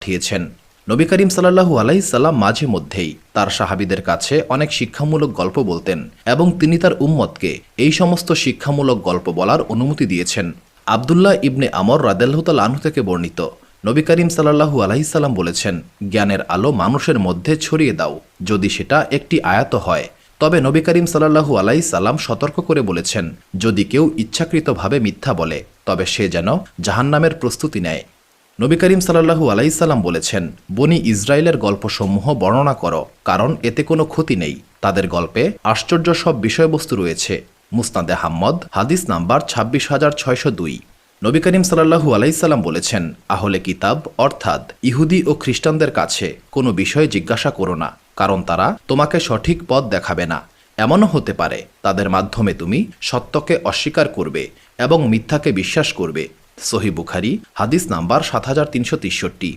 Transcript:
পাঠিয়েছেন। নবী করিম সাল্লাল্লাহু আলাইহি সাল্লাম মাঝে মধ্যেই তার সাহাবীদের কাছে অনেক শিক্ষামূলক গল্প বলতেন এবং তিনি তার উম্মতকে এই সমস্ত শিক্ষামূলক গল্প বলার অনুমতি দিয়েছেন। আবদুল্লাহ ইবনে আমর রাদিয়াল্লাহু তাআলা আনহু থেকে বর্ণিত, নবী করিম সাল্লাল্লাহু আলাইহি সাল্লাম বলেছেন, জ্ঞানের আলো মানুষের মধ্যে ছড়িয়ে দাও, যদি সেটা একটি আয়াত হয়। তবে নবী করিম সাল্লাল্লাহু আলাইহি সাল্লাম সতর্ক করে বলেছেন, যদি কেউ ইচ্ছাকৃতভাবে মিথ্যা বলে তবে সে যেন জাহান্নামের প্রস্তুতি নেয়। নবী করিম সাল্লাল্লাহু আলাইহি সাল্লাম বলেছেন, বনি ইসরায়েলের গল্পসমূহ বর্ণনা করো, কারণ এতে কোনো ক্ষতি নেই। তাদের গল্পে আশ্চর্য সব বিষয়বস্তু রয়েছে। মুসনাদে আহমদ হাদিস নাম্বার 26,602। নবী করিম সাল্লাল্লাহু আলাইহি সাল্লাম বলেছেন, আহলে কিতাব অর্থাৎ ইহুদি ও খ্রিস্টানদের কাছে কোনো বিষয়ে জিজ্ঞাসা করো না, কারণ তারা তোমাকে সঠিক পথ দেখাবে না। এমনও হতে পারে তাদের মাধ্যমে তুমি সত্যকে অস্বীকার করবে এবং মিথ্যাকে বিশ্বাস করবে। সহিহ বুখারী হাদিস নাম্বার 7363।